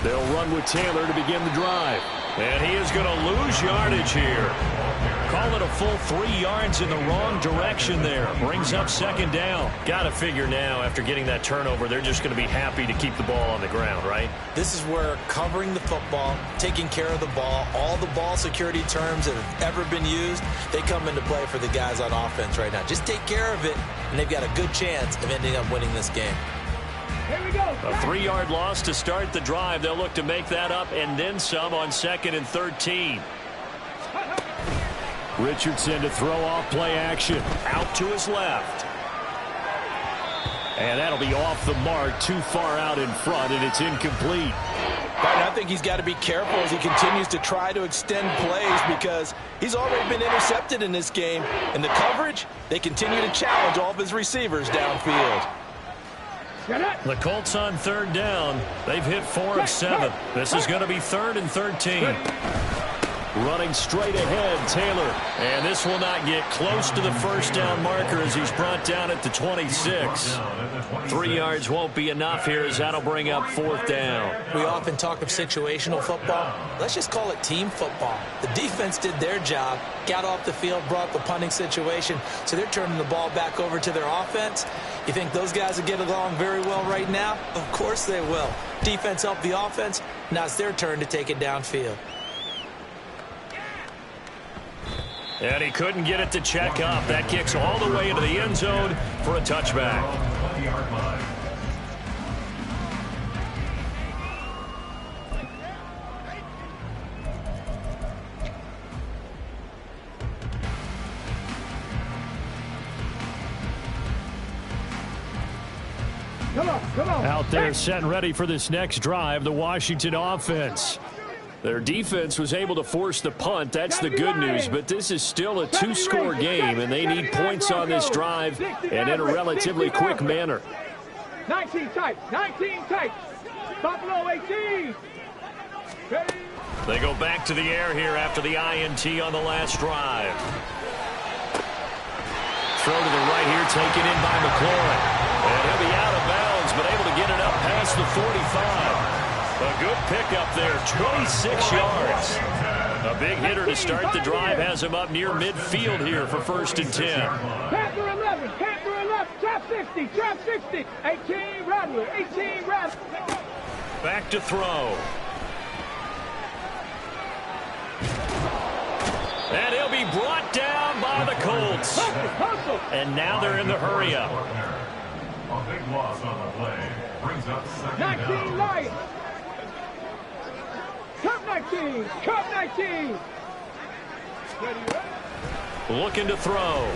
They'll run with Taylor to begin the drive. And he is going to lose yardage here. Call it a full 3 yards in the wrong direction there. Brings up 2nd down. Got to figure now, after getting that turnover, they're just going to be happy to keep the ball on the ground, right? This is where covering the football, taking care of the ball, all the ball security terms that have ever been used, they come into play for the guys on offense right now. Just take care of it, and they've got a good chance of ending up winning this game. Here we go. A 3-yard loss to start the drive. They'll look to make that up and then some on 2nd and 13. Richardson to throw off play action. Out to his left. And that'll be off the mark, too far out in front, and it's incomplete. Right, I think he's got to be careful as he continues to try to extend plays because he's already been intercepted in this game. And the coverage, they continue to challenge all of his receivers downfield. The Colts on 3rd down. They've hit 4 of 7. This is going to be 3rd and 13. Running straight ahead, Taylor. And this will not get close to the 1st down marker as he's brought down at the 26. 3 yards won't be enough here as that'll bring up 4th down. We often talk of situational football. Let's just call it team football. The defense did their job, got off the field, brought the punting situation, so they're turning the ball back over to their offense. You think those guys will get along very well right now? Of course they will. Defense helped the offense. Now it's their turn to take it downfield. And he couldn't get it to check up. That kicks all the way into the end zone for a touchback. 20-yard line. Come on. Out there set and ready for this next drive, the Washington offense. Their defense was able to force the punt. That's the good news, but this is still a 2-score game, and they need points on this drive and in a relatively quick manner. 19 tight. Buffalo 18. They go back to the air here after the INT on the last drive. Throw to the right here, taken in by McLaurin. And he'll be out of bounds, but able to get it up past the 45. A good pickup there, 26 yards. A big hitter to start the drive has him up near midfield here for 1st and 10. Panther 11, trap 60, 18 Rattler. Back to throw. And he'll be brought down by the Colts. And now they're in the hurry-up. A big loss on the play brings up 2nd 19 down. Lions. Cup 19. Looking to throw.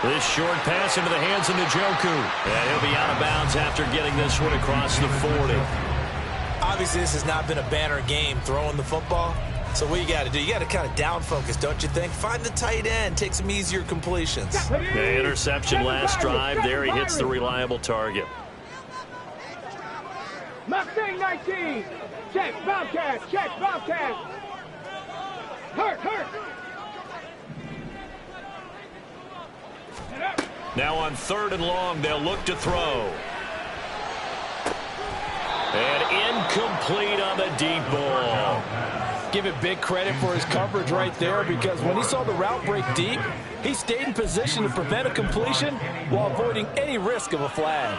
This short pass into the hands of Njoku. And he'll be out of bounds after getting this one across the 40. Obviously, this has not been a banner game throwing the football. So what you got to do, you got to kind of down focus, don't you think? Find the tight end, take some easier completions. The interception last drive. There he hits the reliable target. Mustang 19. Check, Bobcat. Check, Bobcat. Hurt. Now on 3rd and long, they'll look to throw. And incomplete on the deep ball. Give it big credit for his coverage right there, because when he saw the route break deep, he stayed in position to prevent a completion while avoiding any risk of a flag.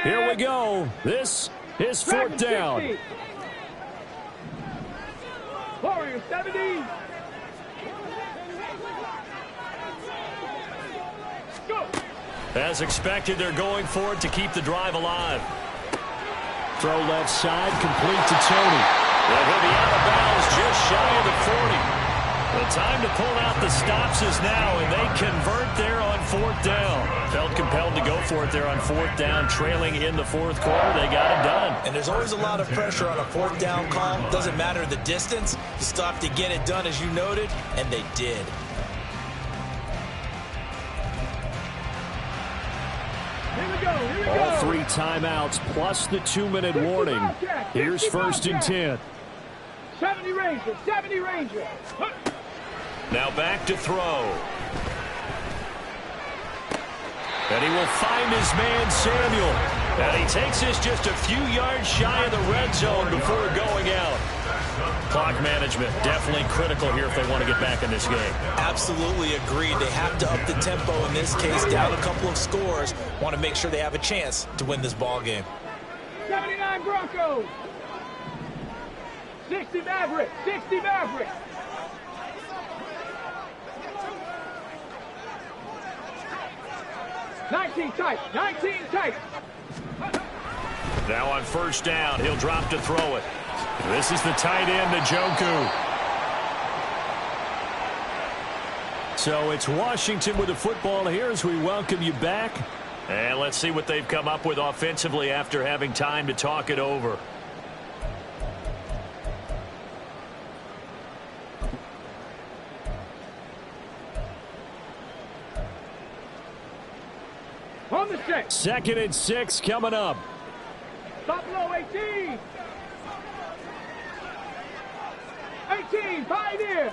Here we go. This is 4th down. Warriors 70. Go. As expected, they're going for it to keep the drive alive. Throw left side, complete to Tony. And he'll be out of bounds just shy of the 40. The time to pull out the stops is now, and they convert there on 4th down. Felt compelled to go for it there on 4th down, trailing in the 4th quarter. They got it done. And there's always a lot of pressure on a 4th down call. Doesn't matter the distance. You still have to get it done, as you noted, and they did. Here we go. All 3 timeouts plus the 2-minute warning. Here's 1st and 10. 70 Ranger. Now back to throw. And he will find his man, Samuel. And he takes this just a few yards shy of the red zone before going out. Clock management, definitely critical here if they want to get back in this game. Absolutely agreed. They have to up the tempo in this case, down a couple of scores. Want to make sure they have a chance to win this ball game. 79 Broncos. 60 Mavericks. 60 Mavericks. Nineteen tight. Now on 1st down, he'll drop to throw it. This is the tight end, Njoku. So it's Washington with the football here as we welcome you back. And let's see what they've come up with offensively after having time to talk it over. On the set. 2nd and 6 coming up. Stop low, 18. 18, Pioneer.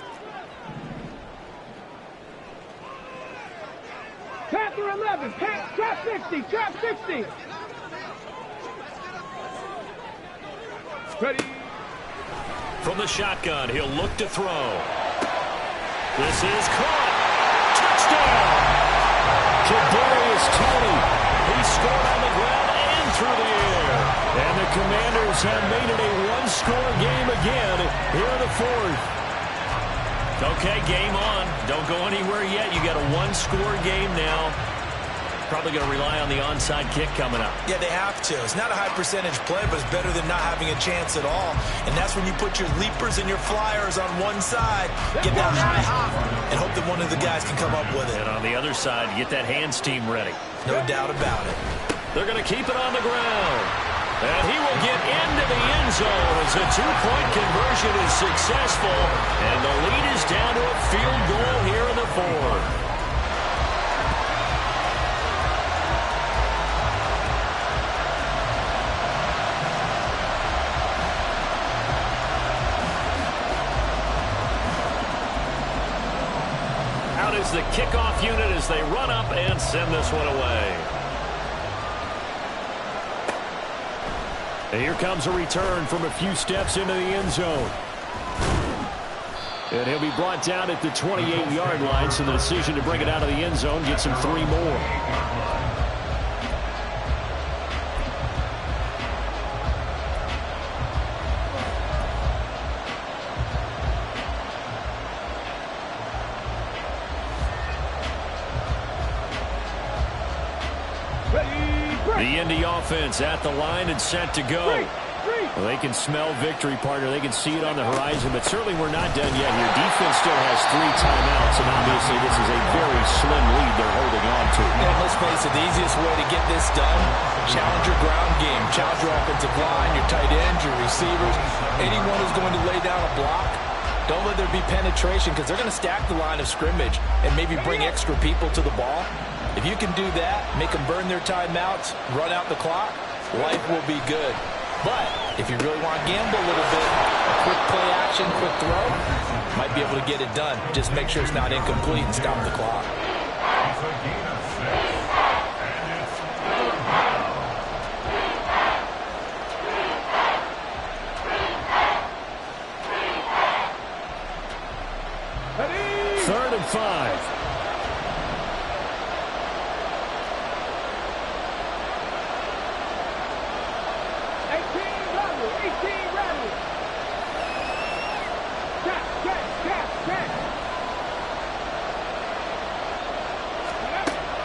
Panther 11, trap 60. Ready. From the shotgun, he'll look to throw. This is caught. Touchdown! Kadarius Toney. He scored on the ground and through the air. And the Commanders have made it a 1-score game again here in the 4th. Okay, game on. Don't go anywhere yet. You got a 1-score game now. Probably going to rely on the onside kick coming up. Yeah, they have to. It's not a high percentage play, but it's better than not having a chance at all. And that's when you put your leapers and your flyers on one side, get that high hop, and hope that one of the guys can come up with it. And on the other side, get that hands team ready. No doubt about it. They're going to keep it on the ground. And he will get into the end zone as a 2-point conversion is successful. And the lead is down to a field goal here in the 4th. Out is the kickoff unit as they run up and send this one away. And here comes a return from a few steps into the end zone. And he'll be brought down at the 28-yard line, so the decision to bring it out of the end zone gets him 3 more. Ready, break. The Indy offense at the line and set to go. Well, they can smell victory, partner. They can see it on the horizon, but certainly we're not done yet here. Defense still has 3 timeouts, and obviously this is a very slim lead they're holding on to. And let's face it, the easiest way to get this done, challenge your ground game, challenge your offensive line, your tight ends, your receivers, anyone who's going to lay down a block. Don't let there be penetration because they're going to stack the line of scrimmage and maybe bring extra people to the ball. If you can do that, make them burn their timeouts, run out the clock, life will be good. But if you really want to gamble a little bit, a quick play action, quick throw, might be able to get it done. Just make sure it's not incomplete and stop the clock. Third and 5.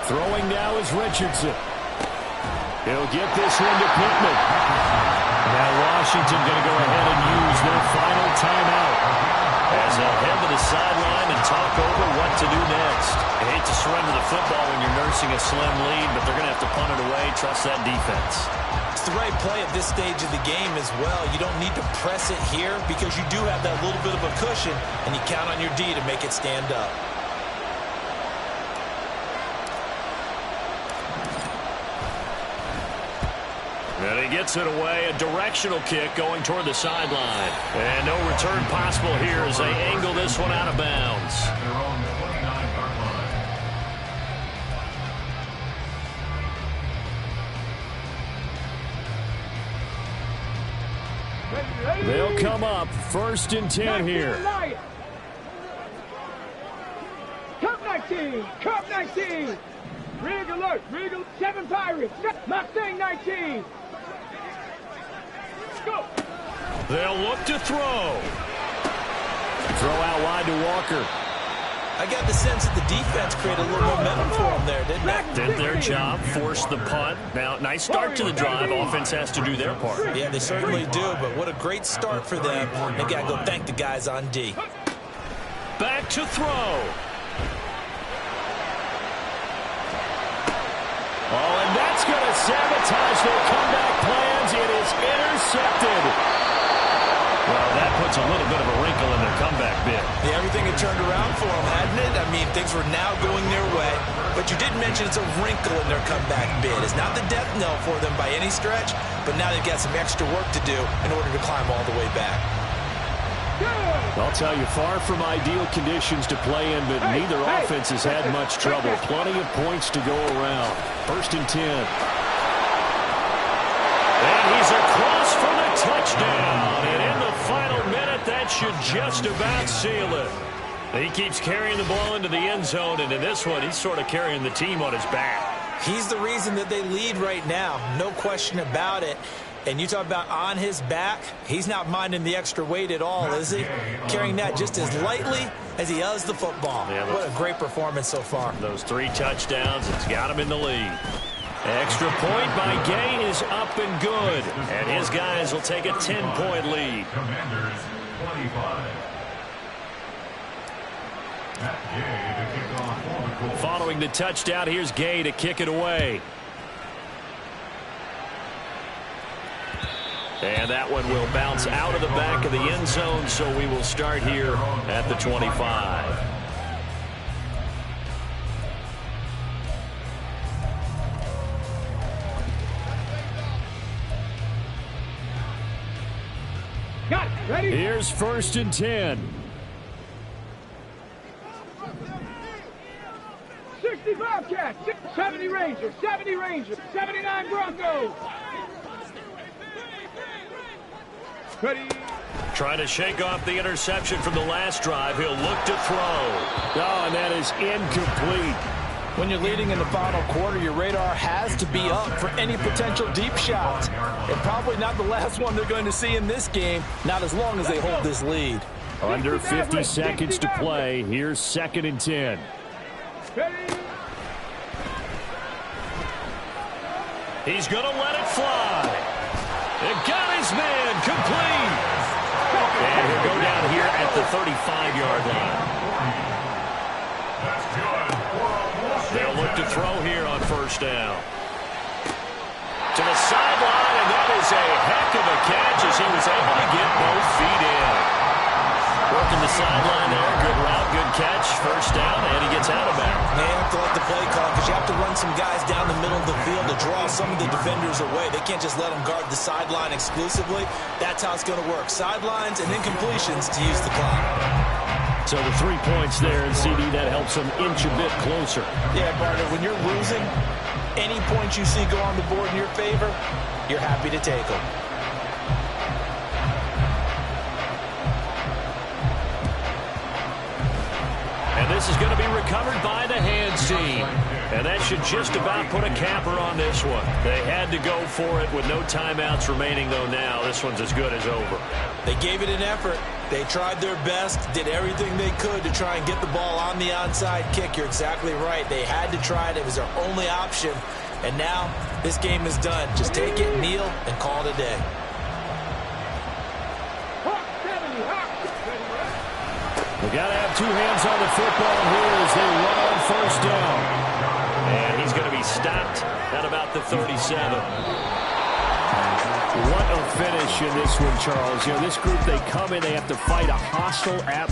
Throwing now is Richardson. He'll get this one to Pittman. Now Washington going to go ahead and use their final timeout as they'll head to the sideline and talk over what to do next. You hate to surrender the football when you're nursing a slim lead, but they're going to have to punt it away. Trust that defense. It's the right play at this stage of the game as well. You don't need to press it here because you do have that little bit of a cushion, and you count on your D to make it stand up. And he gets it away, a directional kick going toward the sideline. And no return possible here as they angle this one out of bounds. Their own 29-yard line. They'll come up 1st and 10 here. Cup 19, Cup 19. Rig alert, rig alert. 7 Pirates, Mustang 19. Go. They'll look to throw. Throw out wide to Walker. I got the sense that the defense created a little momentum for them there, didn't it? Did their job, forced the punt. Now, nice start to the drive. Offense has to do their part. Yeah, they certainly do, but what a great start for them. They got to go thank the guys on D. Back to throw. Oh, and that's going to sabotage their comeback plans. It is intercepted. Well, that puts a little bit of a wrinkle in their comeback bid. Yeah, everything had turned around for them, hadn't it? I mean, things were now going their way. But you did mention it's a wrinkle in their comeback bid. It's not the death knell for them by any stretch, but now they've got some extra work to do in order to climb all the way back. I'll tell you, far from ideal conditions to play in, but neither offense has had much trouble. Plenty of points to go around. 1st and 10. And he's across for the touchdown. And in the final minute, that should just about seal it. He keeps carrying the ball into the end zone, and in this one, he's sort of carrying the team on his back. He's the reason that they lead right now. No question about it. And you talk about on his back, he's not minding the extra weight at all, is he? Carrying that just as lightly as he does the football. Yeah, what a great performance so far. Those 3 touchdowns, it's got him in the lead. Extra point by Gay is up and good. And his guys will take a 10-point lead. Commanders 25. Gay to kick off for the Colts. Following the touchdown, here's Gay to kick it away. And that one will bounce out of the back of the end zone, so we will start here at the 25. Got it. Ready? Here's 1st and 10. 65 Cats, 70 Rangers, 70 Rangers, 79 Broncos. Ready. Trying to shake off the interception from the last drive. He'll look to throw. Oh, and that is incomplete. When you're leading in the final quarter, your radar has to be up for any potential deep shots. And probably not the last one they're going to see in this game, not as long as they hold this lead. Under 50 seconds to play. Here's 2nd and 10. Ready. He's going to let it fly. It got his his man, complete. And he'll go down here at the 35-yard line. They'll look to throw here on first down. To the sideline, and that is a heck of a catch as he was able to get both feet in. Working the sideline there. Good route, good catch. First down, and he gets out of bounds. They have to let the play call because you have to run some guys down the middle of the field to draw some of the defenders away. They can't just let them guard the sideline exclusively. That's how it's going to work. Sidelines and then completions to use the clock. So the 3 points there, and CD, that helps them inch a bit closer. Yeah, partner, when you're losing, any points you see go on the board in your favor, you're happy to take them. And this is going to be recovered by the hands team. And that should just about put a capper on this one. They had to go for it with no timeouts remaining, though now. This one's as good as over. They gave it an effort. They tried their best, did everything they could to try and get the ball on the onside kick. You're exactly right. They had to try it. It was their only option. And now this game is done. Just take it, kneel, and call it a day. We got to have two hands on the football here as they run on first down. And he's going to be stopped at about the 37. What a finish in this one, Charles. You know, this group, they come in, they have to fight a hostile atmosphere.